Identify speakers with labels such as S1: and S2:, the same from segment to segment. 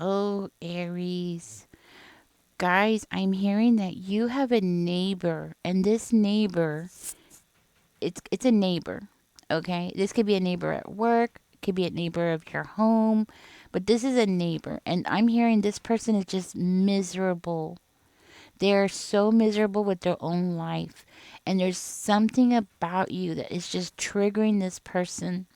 S1: Oh, Aries. Guys, I'm hearing that you have a neighbor, and this neighbor, it's a neighbor. Okay? This could be a neighbor at work, it could be a neighbor of your home, but this is a neighbor, and I'm hearing this person is just miserable. They're so miserable with their own life, and there's something about you that is just triggering this person.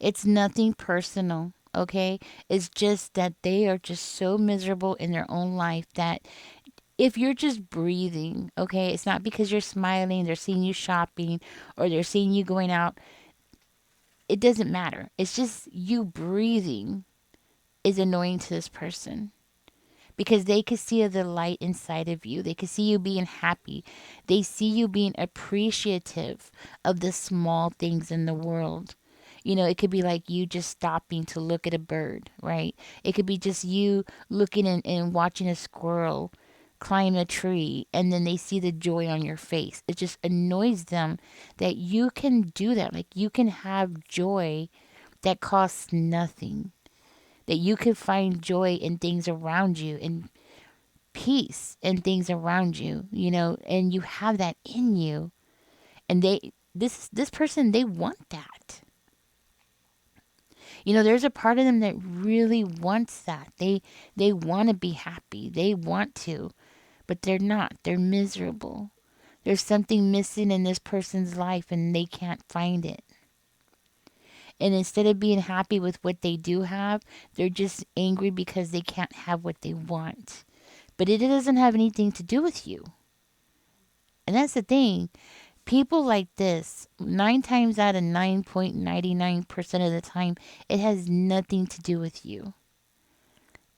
S1: It's nothing personal, okay? It's just that they are just so miserable in their own life that if you're just breathing, okay, it's not because you're smiling, they're seeing you shopping, or they're seeing you going out. It doesn't matter. It's just you breathing is annoying to this person because they can see the light inside of you. They can see you being happy. They see you being appreciative of the small things in the world. It could be like you just stopping to look at a bird, right? It could be just you looking and watching a squirrel climb a tree, and then they see the joy on your face. It just annoys them that you can do that. Like you can have joy that costs nothing, that you can find joy in things around you and peace in things around you, and you have that in you. And this person, they want that. There's a part of them that really wants that. They want to be happy. They want to, but they're not. They're miserable. There's something missing in this person's life and they can't find it. And instead of being happy with what they do have, they're just angry because they can't have what they want. But it doesn't have anything to do with you. And that's the thing. People like this, 9 times out of 9.99% of the time, it has nothing to do with you.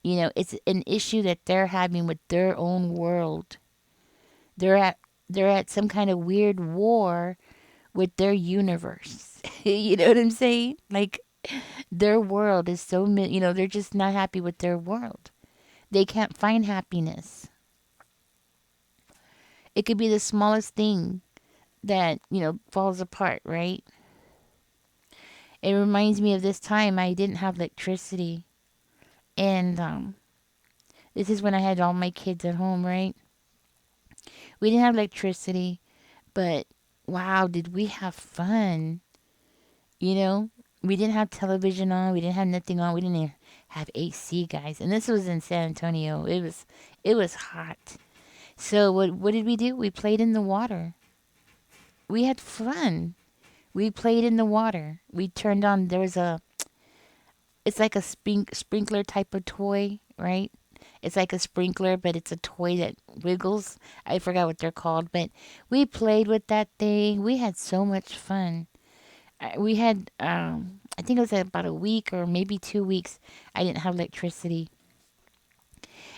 S1: It's an issue that they're having with their own world. They're at they're at some kind of weird war with their universe. You know what I'm saying? Like their world is they're just not happy with their world. They can't find happiness. It could be the smallest thing that, falls apart, right? It reminds me of this time I didn't have electricity. And this is when I had all my kids at home, right? We didn't have electricity, but wow, did we have fun? You know, we didn't have television on, we didn't have nothing on, we didn't even have AC, guys. And this was in San Antonio. It was hot. So what did we do? We played in the water. We had fun. We played in the water. We turned on there was a it's like a sprinkler type of toy, right? It's like a sprinkler, but it's a toy that wiggles. I forgot what they're called, but we played with that thing. We had so much fun. We had, I think it was about a week or maybe 2 weeks. I didn't have electricity,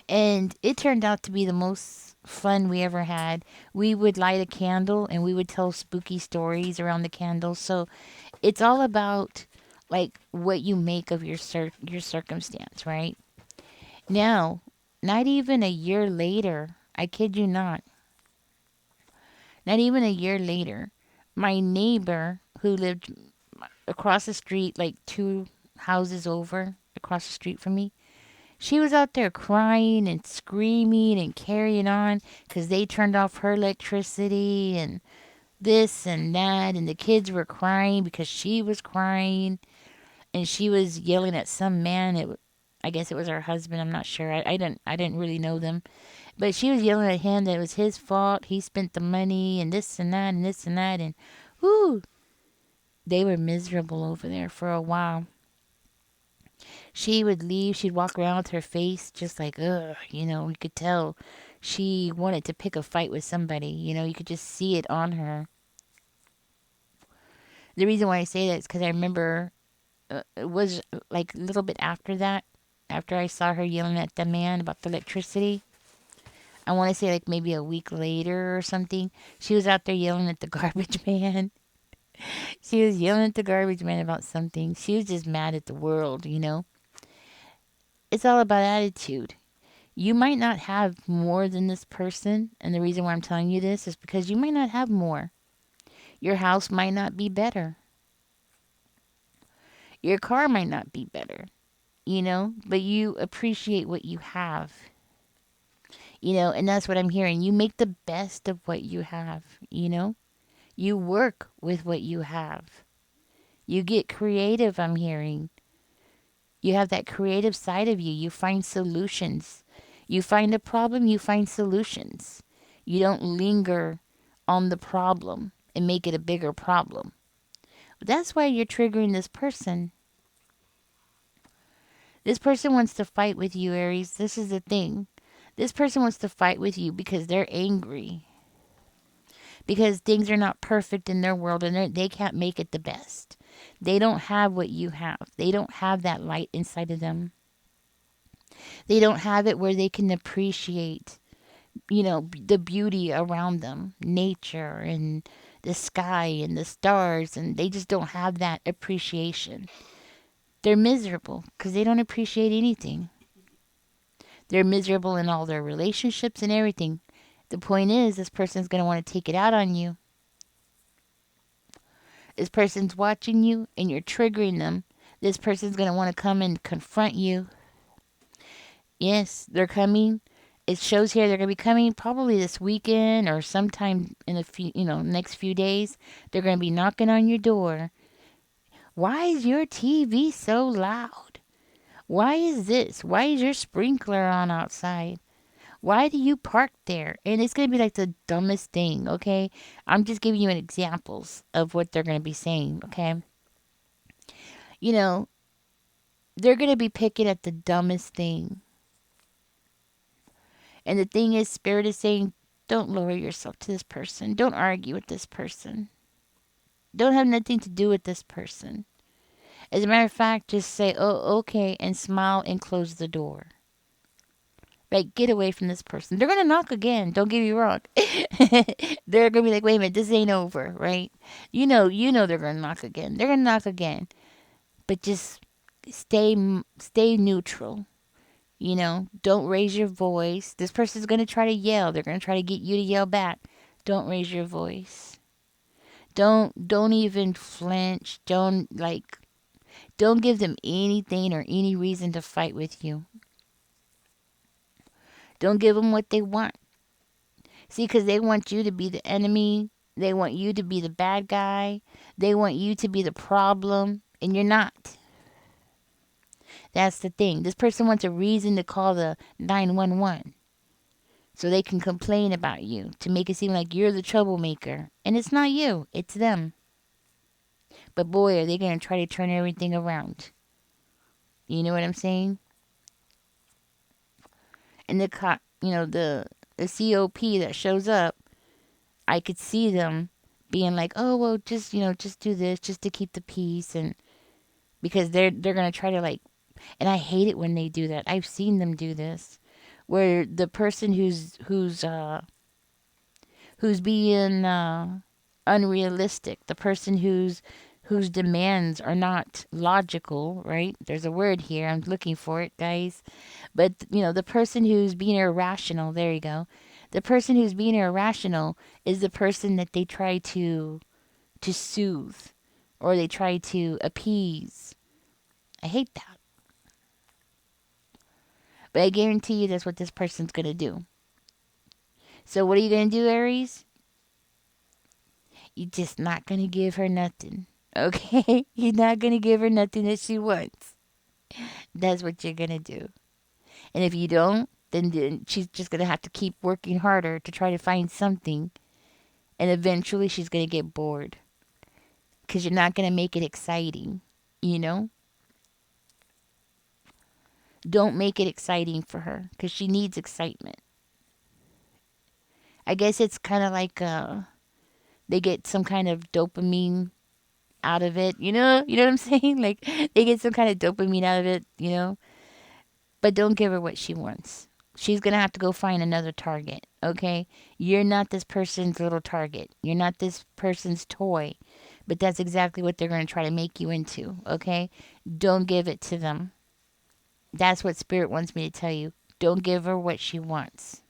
S1: and it turned out to be the most fun we ever had. We would light a candle and we would tell spooky stories around the candle. So it's all about like what you make of your circumstance, right? Now, not even a year later, I kid you not even a year later, my neighbor who lived across the street, like two houses over across the street from me, she was out there crying and screaming and carrying on because they turned off her electricity and this and that. And the kids were crying because she was crying and she was yelling at some man. I guess it was her husband. I'm not sure. I didn't really know them. But she was yelling at him that it was his fault. He spent the money and this and that and this and that. And whoo, they were miserable over there for a while. She would leave. She'd walk around with her face just like, ugh, you could tell she wanted to pick a fight with somebody. You could just see it on her. The reason why I say that is because I remember it was like a little bit after that, after I saw her yelling at the man about the electricity. I want to say like maybe a week later or something. She was out there yelling at the garbage man. She was yelling at the garbage man about something. She was just mad at the world. It's all about attitude. You might not have more than this person, and the reason why I'm telling you this is because you might not have more. Your house might not be better. Your car might not be better. but you appreciate what you have, and that's what I'm hearing. You make the best of what you have, you work with what you have. You get creative, I'm hearing. You have that creative side of you. You find solutions. You find a problem, you find solutions. You don't linger on the problem and make it a bigger problem. That's why you're triggering this person. This person wants to fight with you, Aries. This is the thing. This person wants to fight with you because they're angry. Because things are not perfect in their world and they can't make it the best. They don't have what you have. They don't have that light inside of them. They don't have it where they can appreciate, the beauty around them, nature and the sky and the stars, and they just don't have that appreciation. They're miserable because they don't appreciate anything. They're miserable in all their relationships and everything. The point is, this person's going to want to take it out on you. This person's watching you and you're triggering them. This person's going to want to come and confront you. Yes, they're coming. It shows here they're going to be coming probably this weekend or sometime in a few, next few days. They're going to be knocking on your door. Why is your TV so loud? Why is this? Why is your sprinkler on outside? Why do you park there? And it's going to be like the dumbest thing, okay? I'm just giving you an examples of what they're going to be saying, okay? You know, they're going to be picking at the dumbest thing. And the thing is, Spirit is saying, don't lower yourself to this person. Don't argue with this person. Don't have nothing to do with this person. As a matter of fact, just say, oh, okay, and smile and close the door. Like, get away from this person. They're going to knock again. Don't get me wrong. They're going to be like, wait a minute, this ain't over, right? They're going to knock again. They're going to knock again. But just stay neutral. Don't raise your voice. This person's going to try to yell. They're going to try to get you to yell back. Don't raise your voice. Don't even flinch. Don't give them anything or any reason to fight with you. Don't give them what they want. See, because they want you to be the enemy. They want you to be the bad guy. They want you to be the problem, and you're not. That's the thing. This person wants a reason to call the 911 so they can complain about you to make it seem like you're the troublemaker. And it's not you, it's them. But boy, are they going to try to turn everything around. You know what I'm saying? And the COP that shows up, I could see them being like, oh, well, just do this just to keep the peace. And because they're going to try to and I hate it when they do that. I've seen them do this where the person who's being unrealistic, the person whose demands are not logical, right? There's a word here. I'm looking for it, guys. But, the person who's being irrational, there you go. The person who's being irrational is the person that they try to soothe or they try to appease. I hate that. But I guarantee you that's what this person's going to do. So what are you going to do, Aries? You're just not going to give her nothing. Okay? You're not going to give her nothing that she wants. That's what you're going to do. And if you don't, then she's just going to have to keep working harder to try to find something. And eventually she's going to get bored. Because you're not going to make it exciting. Don't make it exciting for her. Because she needs excitement. I guess it's kind of like they get some kind of dopamine out of it. You know what I'm saying? Like they get some kind of dopamine out of it, But don't give her what she wants. She's going to have to go find another target, okay? You're not this person's little target. You're not this person's toy. But that's exactly what they're going to try to make you into, okay? Don't give it to them. That's what Spirit wants me to tell you. Don't give her what she wants.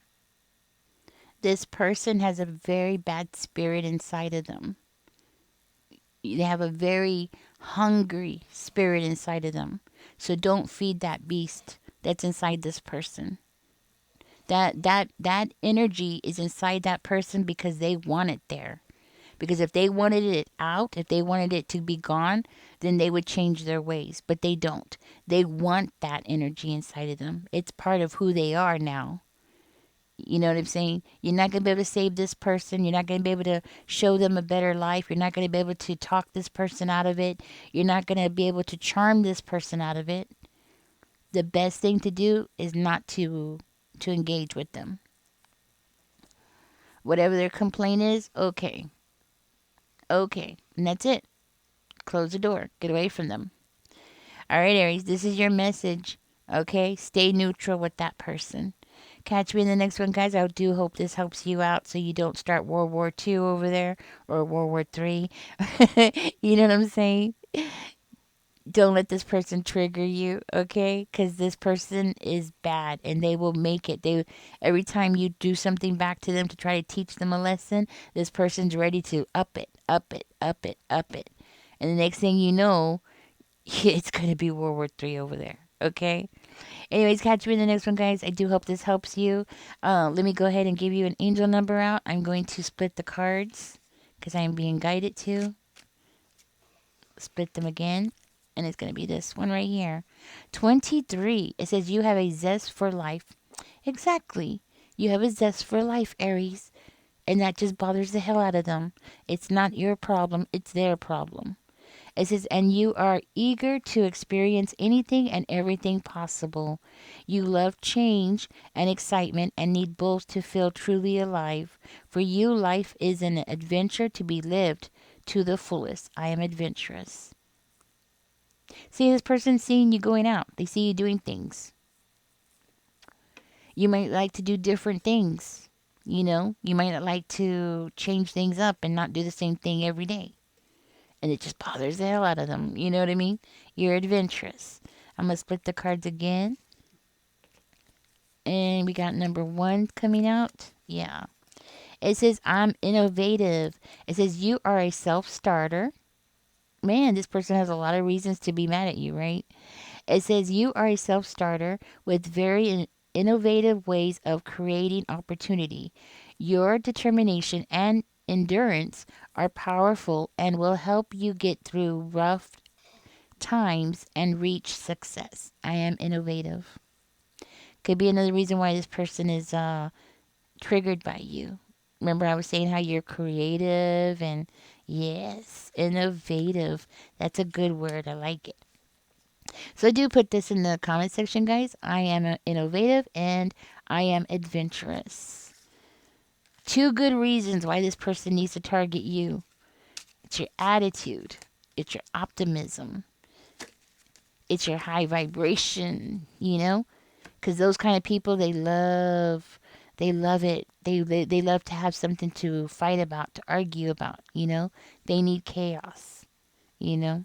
S1: This person has a very bad spirit inside of them. They have a very hungry spirit inside of them. So don't feed that beast that's inside this person. That energy is inside that person because they want it there. Because if they wanted it out, if they wanted it to be gone, then they would change their ways. But they don't. They want that energy inside of them. It's part of who they are now. You know what I'm saying? You're not going to be able to save this person. You're not going to be able to show them a better life. You're not going to be able to talk this person out of it. You're not going to be able to charm this person out of it. The best thing to do is not to engage with them. Whatever their complaint is, okay. Okay. And that's it. Close the door. Get away from them. All right, Aries, this is your message. Okay? Stay neutral with that person. Catch me in the next one, guys. I do hope this helps you out so you don't start World War II over there or World War III. You know what I'm saying? Don't let this person trigger you, okay? Because this person is bad and they will make it. Every time you do something back to them to try to teach them a lesson, this person's ready to up it, up it, up it, up it. And the next thing you know, it's going to be World War III over there, okay? Anyways, catch me in the next one, guys. I do hope this helps you. Let me go ahead and give you an angel number out. I'm going to split the cards because I am being guided to. Split them again. And it's going to be this one right here. 23. It says you have a zest for life. Exactly. You have a zest for life, Aries. And that just bothers the hell out of them. It's not your problem. It's their problem. It says, and you are eager to experience anything and everything possible. You love change and excitement and need both to feel truly alive. For you, life is an adventure to be lived to the fullest. I am adventurous. See, this person seeing you going out. They see you doing things. You might like to do different things. You know, you might like to change things up and not do the same thing every day. And it just bothers the hell out of them. You know what I mean? You're adventurous. I'm going to split the cards again. And we got number 1 coming out. Yeah. It says, I'm innovative. It says, you are a self-starter. Man, this person has a lot of reasons to be mad at you, right? It says, you are a self-starter with very innovative ways of creating opportunity. Your determination and endurance are powerful and will help you get through rough times and reach success. I am innovative. Could be another reason why this person is triggered by you. Remember, I was saying how you're creative and yes, innovative. That's a good word. I like it. So do put this in the comment section, guys. I am innovative and I am adventurous. 2 good reasons why this person needs to target you. It's your attitude. It's your optimism. It's your high vibration, you know? Because those kind of people, they love it. They love to have something to fight about, to argue about, you know? They need chaos, you know?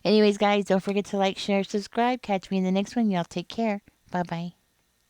S1: Anyways, guys, don't forget to like, share, subscribe. Catch me in the next one. Y'all take care. Bye-bye.